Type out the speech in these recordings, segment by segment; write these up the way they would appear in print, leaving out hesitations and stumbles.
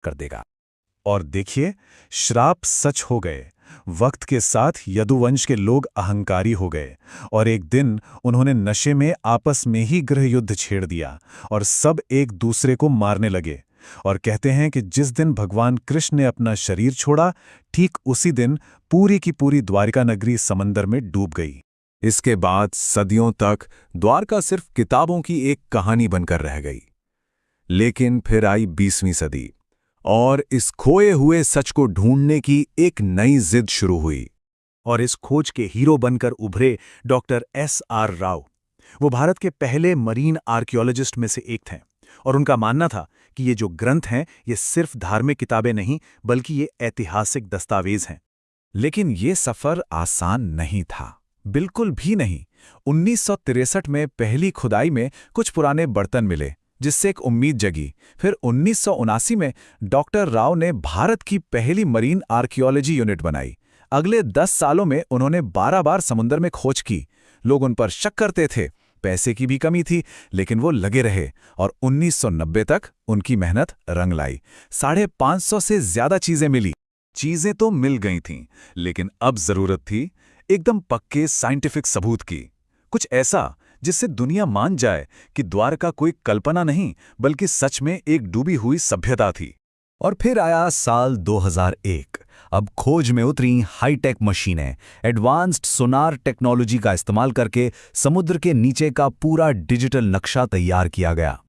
कर देगा। और देखिए, श्राप सच हो गए। वक्त के साथ यदुवंश के लोग अहंकारी हो गए और एक दिन उन्होंने नशे में आपस में ही गृहयुद्ध छेड़ दिया और सब एक दूसरे को मारने लगे। और कहते हैं कि जिस दिन भगवान कृष्ण ने अपना शरीर छोड़ा, ठीक उसी दिन पूरी की पूरी द्वारिका नगरी समंदर में डूब गई। इसके बाद सदियों तक द्वारका सिर्फ किताबों की एक कहानी बनकर रह गई। लेकिन फिर आई 20वीं सदी और इस खोए हुए सच को ढूंढने की एक नई जिद शुरू हुई। और इस खोज के हीरो बनकर उभरे डॉक्टर S.R. राव। वो भारत के पहले मरीन आर्कियोलॉजिस्ट में से एक थे और उनका मानना था कि ये जो ग्रंथ हैं ये सिर्फ धार्मिक किताबें नहीं बल्कि ये ऐतिहासिक दस्तावेज हैं। लेकिन ये सफर आसान नहीं था, बिल्कुल भी नहीं। 1963 में पहली खुदाई में कुछ पुराने बर्तन मिले जिससे एक उम्मीद जगी। फिर 1979 में डॉक्टर राव ने भारत की पहली मरीन आर्कियोलॉजी यूनिट बनाई। अगले 10 सालों में उन्होंने 12 बार समुद्र में खोज की। लोग उन पर शक करते थे, पैसे की भी कमी थी, लेकिन वो लगे रहे और 1990 तक उनकी मेहनत रंग लाई। 550 से ज्यादा चीजें मिली। चीजें तो मिल गई थीं, लेकिन अब जरूरत थी एकदम पक्के साइंटिफिक सबूत की। कुछ ऐसा जिससे दुनिया मान जाए कि द्वारका कोई कल्पना नहीं बल्कि सच में एक डूबी हुई सभ्यता थी। और फिर आया साल 2001। अब खोज में उतरी हाईटेक मशीनें, एडवांस्ड सोनार टेक्नोलॉजी का इस्तेमाल करके समुद्र के नीचे का पूरा डिजिटल नक्शा तैयार किया गया।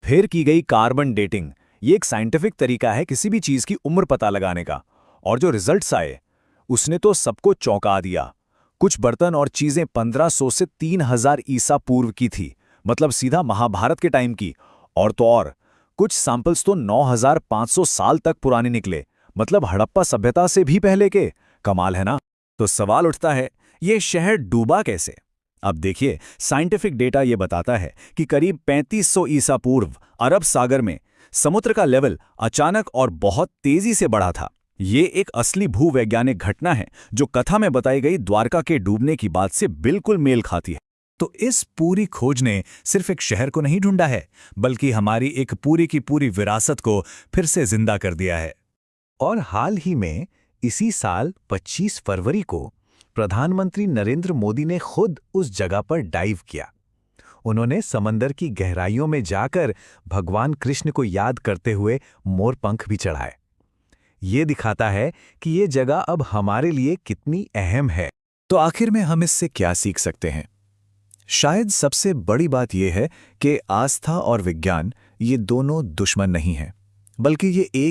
फिर की गई कार्बन डेटिंग। ये एक साइंटिफिक तरीका है किसी भी चीज की उम्र पता लगाने का। और जो रिजल्ट्स आए उसने तो सबको चौंका दिया। कुछ बर्तन और चीजें 1500 से 3000 ईसा पूर्व की थी, मतलब सीधा महाभारत के टाइम की। और तो और कुछ सैंपल्स तो 9500 साल तक पुराने निकले, मतलब हड़प्पा सभ्यता से भी पहले के। कमाल है ना। तो सवाल उठता है, ये शहर डूबा कैसे? अब देखिए, साइंटिफिक डेटा ये बताता है कि करीब 3500 ईसा पूर्व अरब सागर में समुद्र का लेवल अचानक और बहुत तेजी से बढ़ा था। ये एक असली भूवैज्ञानिक घटना है जो कथा में बताई गई द्वारका के डूबने की बात से बिल्कुल मेल खाती है। तो इस पूरी खोज ने सिर्फ एक शहर को नहीं ढूंढा है, बल्कि हमारी एक पूरी की पूरी विरासत को फिर से जिंदा कर दिया है। और हाल ही में इसी साल 25 फरवरी को प्रधानमंत्री नरेंद्र मोदी ने खुद उस जगह पर डाइव किया। उन्होंने समंदर की गहराइयों में जाकर भगवान कृष्ण को याद करते हुए मोरपंख भी चढ़ाए। ये दिखाता है कि ये जगह अब हमारे लिए कितनी अहम है। तो आखिर में हम इससे क्या सीख सकते हैं? शायद सबसे बड़ी बात यह है कि आस्था और विज्ञान ये दोनों दुश्मन नहीं हैं, बल्कि ये एक